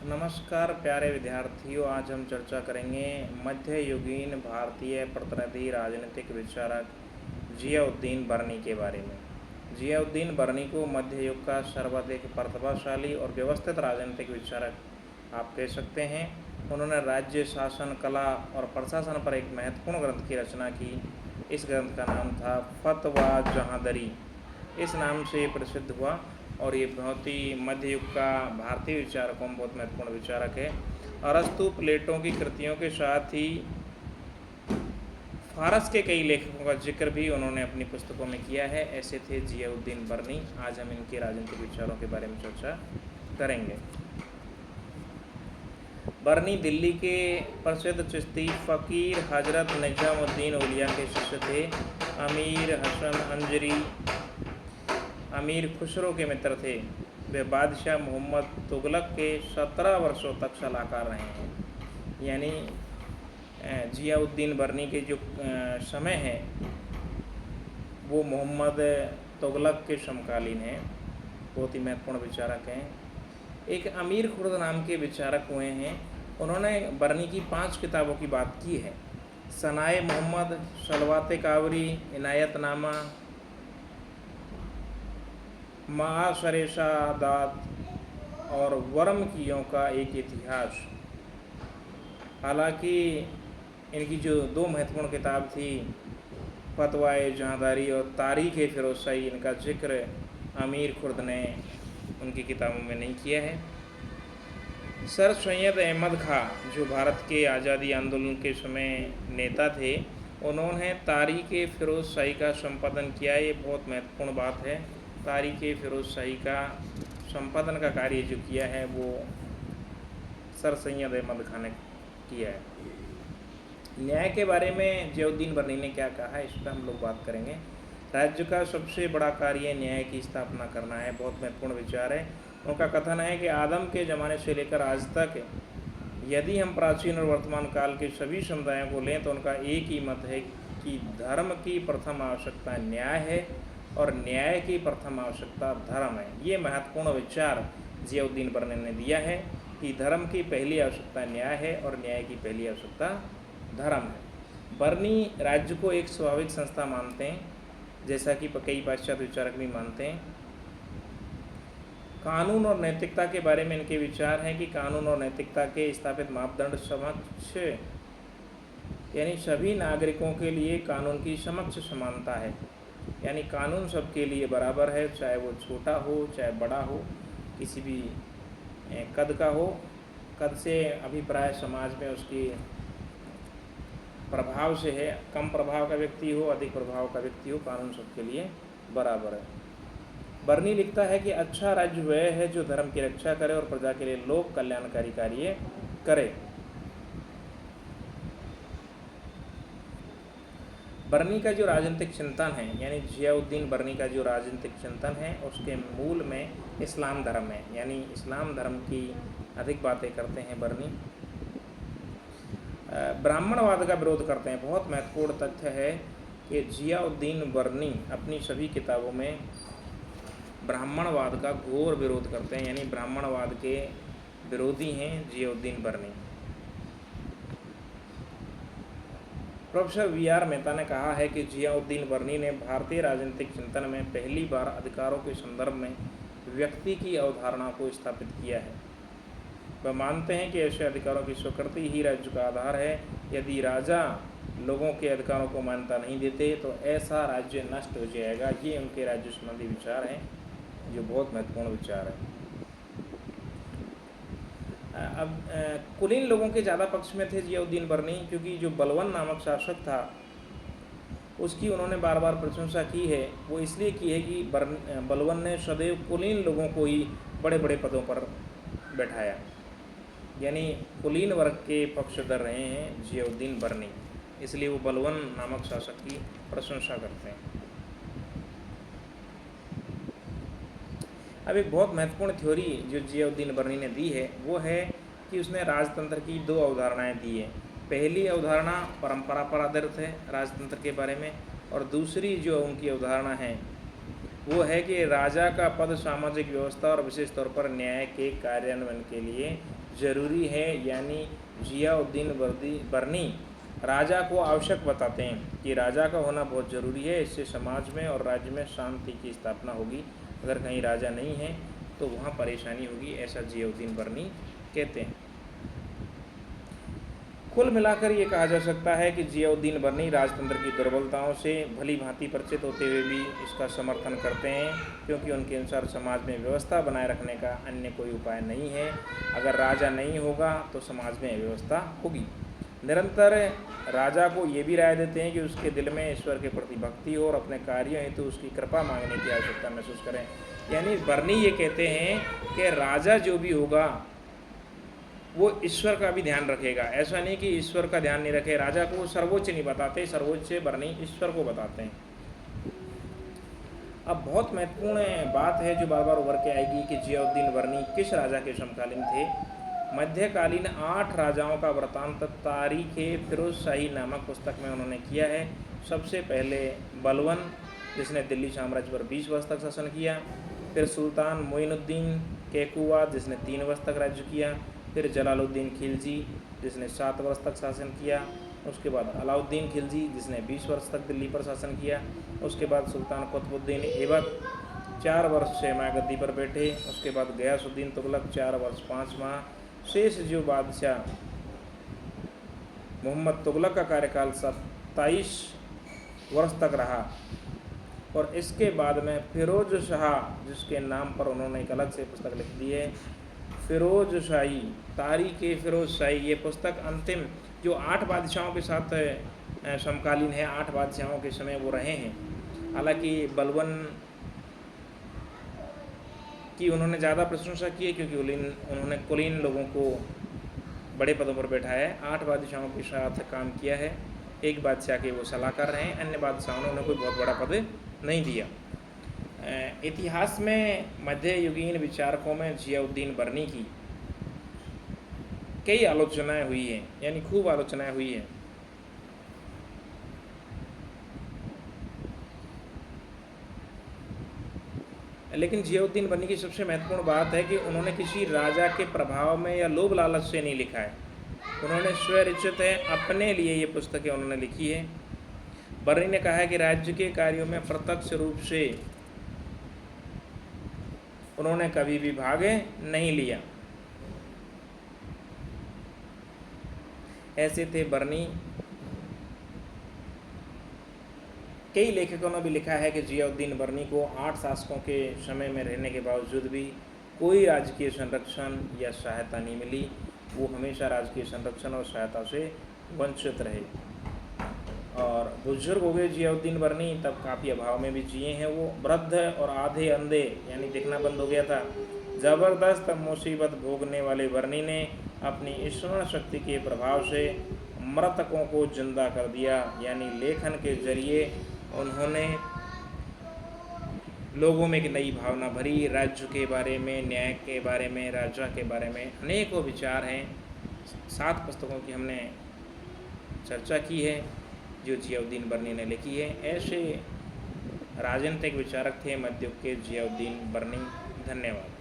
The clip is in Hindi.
नमस्कार प्यारे विद्यार्थियों, आज हम चर्चा करेंगे मध्ययुगीन भारतीय प्रतिनिधि राजनीतिक विचारक जियाउद्दीन बर्नी के बारे में। जियाउद्दीन बर्नी को मध्य युग का सर्वाधिक प्रतिभाशाली और व्यवस्थित राजनीतिक विचारक आप कह सकते हैं। उन्होंने राज्य शासन, कला और प्रशासन पर एक महत्वपूर्ण ग्रंथ की रचना की। इस ग्रंथ का नाम था फतवा जहांदरी। इस नाम से ये प्रसिद्ध हुआ और ये बहुत ही मध्य युग का भारतीय विचारकों में बहुत महत्वपूर्ण विचारक है। अरस्तु, प्लेटो की कृतियों के साथ ही फारस के कई लेखकों का जिक्र भी उन्होंने अपनी पुस्तकों में किया है। ऐसे थे जियाउद्दीन बर्नी। आज हम इनके राजनीतिक विचारों के बारे में चर्चा करेंगे। बर्नी दिल्ली के प्रसिद्ध चिश्ती फ़कीर हजरत निजामुद्दीन औलिया के शिष्य थे। अमीर हसन अंजरी, अमीर खुसरो के मित्र थे। वे बादशाह मोहम्मद तुगलक के 17 वर्षों तक सलाहकार रहे हैं। यानी जियाउद्दीन बर्नी के जो समय है वो मोहम्मद तुगलक के समकालीन हैं। बहुत ही महत्वपूर्ण विचारक हैं। एक अमीर खुर्द नाम के विचारक हुए हैं। उन्होंने बर्नी की 5 किताबों की बात की है। सनाए मोहम्मद, सलवाते कावरी, इनायतनामा, माशरे सादात और वर्मकियों का एक इतिहास। हालांकि इनकी जो 2 महत्वपूर्ण किताब थी, फतवाए जहांदारी और तारीख़ फ़िरोज़शाही, इनका जिक्र अमीर खुर्द ने उनकी किताबों में नहीं किया है। सर सैयद अहमद खां, जो भारत के आज़ादी आंदोलन के समय नेता थे, उन्होंने तारीख़ फ़िरोज़शाही का संपादन किया। ये बहुत महत्वपूर्ण बात है। तारीख़ फ़िरोज़शाही का संपादन का कार्य जो किया है वो सर सैयद अहमद खान ने किया है। न्याय के बारे में जियाउद्दीन बर्नी ने क्या कहा है, इस पर हम लोग बात करेंगे। राज्य का सबसे बड़ा कार्य न्याय की स्थापना करना है। बहुत महत्वपूर्ण विचार है। उनका कथन है कि आदम के ज़माने से लेकर आज तक यदि हम प्राचीन और वर्तमान काल के सभी समुदायों को लें तो उनका एक ही मत है कि धर्म की प्रथम आवश्यकता न्याय है और न्याय की प्रथम आवश्यकता धर्म है। ये महत्वपूर्ण विचार जियाउद्दीन बर्नी ने दिया है कि धर्म की पहली आवश्यकता न्याय है और न्याय की पहली आवश्यकता धर्म है। बर्नी राज्य को एक स्वाभाविक संस्था मानते हैं, जैसा कि कई पाश्चात्य विचारक भी मानते हैं। कानून और नैतिकता के बारे में इनके विचार हैं कि कानून और नैतिकता के स्थापित मापदंड समक्ष, यानी सभी नागरिकों के लिए कानून की समक्ष समानता है। यानी कानून सबके लिए बराबर है, चाहे वो छोटा हो चाहे बड़ा हो, किसी भी कद का हो। कद से अभिप्राय समाज में उसकी प्रभाव से है। कम प्रभाव का व्यक्ति हो, अधिक प्रभाव का व्यक्ति हो, कानून सबके लिए बराबर है। बर्नी लिखता है कि अच्छा राज्य वह है जो धर्म की रक्षा करे और प्रजा के लिए लोक कल्याणकारी कार्य करे। बर्नी का जो राजनीतिक चिंतन है, यानी जियाउद्दीन बर्नी का जो राजनीतिक चिंतन है, उसके मूल में इस्लाम धर्म है। यानी इस्लाम धर्म की अधिक बातें करते हैं बर्नी। ब्राह्मणवाद का विरोध करते हैं। बहुत महत्वपूर्ण तथ्य है कि जियाउद्दीन बर्नी अपनी सभी किताबों में ब्राह्मणवाद का घोर विरोध करते हैं। यानी ब्राह्मणवाद के विरोधी हैं जियाउद्दीन बर्नी। Professor V R. मेहता ने कहा है कि जियाउद्दीन बर्नी ने भारतीय राजनीतिक चिंतन में पहली बार अधिकारों के संदर्भ में व्यक्ति की अवधारणा को स्थापित किया है। वह मानते हैं कि ऐसे अधिकारों की स्वीकृति ही राज्य का आधार है। यदि राजा लोगों के अधिकारों को मान्यता नहीं देते तो ऐसा राज्य नष्ट हो जाएगा। ये उनके राज्य संबंधी विचार हैं, जो बहुत महत्वपूर्ण विचार है। अब कुलीन लोगों के ज़्यादा पक्ष में थे जियाउद्दीन बर्नी, क्योंकि जो बलवन नामक शासक था उसकी उन्होंने बार बार प्रशंसा की है। वो इसलिए की है कि बलवन ने सदैव कुलीन लोगों को ही बड़े बड़े पदों पर बैठाया। यानी कुलीन वर्ग के पक्षधर रहे हैं जियाउद्दीन बर्नी, इसलिए वो बलवन नामक शासक की प्रशंसा करते हैं। अब एक बहुत महत्वपूर्ण थ्योरी जो जियाउद्दीन बर्नी ने दी है वो है कि उसने राजतंत्र की 2 अवधारणाएं दी है। पहली अवधारणा परंपरा पर आधारित है राजतंत्र के बारे में, और दूसरी जो उनकी अवधारणा है वो है कि राजा का पद सामाजिक व्यवस्था और विशेष तौर पर न्याय के कार्यान्वयन के लिए ज़रूरी है। यानी ज़ियाउद्दीन बर्नी राजा को आवश्यक बताते हैं कि राजा का होना बहुत ज़रूरी है, इससे समाज में और राज्य में शांति की स्थापना होगी। अगर कहीं राजा नहीं है तो वहाँ परेशानी होगी, ऐसा ज़ियाउद्दीन बर्नी कहते हैं। कुल मिलाकर ये कहा जा सकता है कि ज़ियाउद्दीन बर्नी राजतंत्र की दुर्बलताओं से भली भांति परिचित होते हुए भी इसका समर्थन करते हैं, क्योंकि उनके अनुसार समाज में व्यवस्था बनाए रखने का अन्य कोई उपाय नहीं है। अगर राजा नहीं होगा तो समाज में व्यवस्था होगी। निरंतर राजा को ये भी राय देते हैं कि उसके दिल में ईश्वर के प्रति भक्ति हो और अपने कार्यों हेतु उसकी कृपा मांगने की आवश्यकता महसूस करें। यानी बर्नी ये कहते हैं कि राजा जो भी होगा वो ईश्वर का भी ध्यान रखेगा। ऐसा नहीं कि ईश्वर का ध्यान नहीं रखे, राजा को सर्वोच्च नहीं बताते, सर्वोच्च बर्नी ईश्वर को बताते हैं। अब बहुत महत्वपूर्ण बात है जो बार बार उभर के आएगी कि ज़ियाउद्दीन बर्नी किस राजा के समकालीन थे। मध्यकालीन 8 राजाओं का वृत्तांत तारीख़-ए-फ़िरोज़ शाही नामक पुस्तक में उन्होंने किया है। सबसे पहले बलवन, जिसने दिल्ली साम्राज्य पर 20 वर्ष तक शासन किया। फिर सुल्तान मोइनुद्दीन केकुवाद, जिसने 3 वर्ष तक राज्य किया। फिर जलालुद्दीन खिलजी, जिसने 7 वर्ष तक शासन किया। उसके बाद अलाउद्दीन खिलजी, जिसने 20 वर्ष तक दिल्ली पर शासन किया। उसके बाद सुल्तान कुतुबुद्दीन ऐबक 4 वर्ष 6 माह गद्दी पर बैठे। उसके बाद गयासुद्दीन तुगलक 4 वर्ष 5 माह। शेष जो बादशाह मोहम्मद तुगलक का कार्यकाल 27 वर्ष तक रहा। और इसके बाद में फ़िरोज़ शाह, जिसके नाम पर उन्होंने एक अलग से पुस्तक लिख दी है, फ़िरोज़ शाही, तारीख़-ए-फ़िरोज़ शाही। ये पुस्तक अंतिम जो 8 बादशाहों के साथ समकालीन है, 8 बादशाहों के समय वो रहे हैं। हालांकि बलवन की उन्होंने ज़्यादा प्रशंसा की है क्योंकि उन्होंने कुलीन लोगों को बड़े पदों पर बैठाया है। 8 बादशाहों के साथ काम किया है। एक बादशाह के वो सलाहकार रहे हैं, अन्य बादशाहों ने उन्हें कोई बहुत बड़ा पद नहीं दिया। इतिहास में मध्ययुगीन विचारकों में ज़ियाउद्दीन बर्नी की कई आलोचनाएं हुई हैं, यानी खूब आलोचनाएं हुई हैं। लेकिन ज़ियाउद्दीन बर्नी की सबसे महत्वपूर्ण बात है कि उन्होंने किसी राजा के प्रभाव में या लोभ लालच से नहीं लिखा है। उन्होंने स्वरचित है, अपने लिए ये पुस्तकें उन्होंने लिखी है। बर्नी ने कहा है कि राज्य के कार्यों में प्रत्यक्ष रूप से उन्होंने कभी भी भाग नहीं लिया। ऐसे थे बर्नी। कई लेखकों ने भी लिखा है कि ज़ियाउद्दीन बर्नी को 8 शासकों के समय में रहने के बावजूद भी कोई राजकीय संरक्षण या सहायता नहीं मिली। वो हमेशा राजकीय संरक्षण और सहायता से वंचित रहे। और बुजुर्ग हो गए ज़ियाउद्दीन बर्नी, तब काफ़ी अभाव में भी जिए हैं। वो वृद्ध और आधे अंधे, यानी दिखना बंद हो गया था। ज़बरदस्त मुसीबत भोगने वाले बर्नी ने अपनी स्मरण शक्ति के प्रभाव से मृतकों को जिंदा कर दिया। यानी लेखन के जरिए उन्होंने लोगों में एक नई भावना भरी। राज्य के बारे में, न्याय के बारे में, राजा के बारे में अनेकों विचार हैं। 7 पुस्तकों की हमने चर्चा की है जो ज़ियाउद्दीन बर्नी ने लिखी है। ऐसे राजनीतिक विचारक थे मध्य युग के ज़ियाउद्दीन बर्नी। धन्यवाद।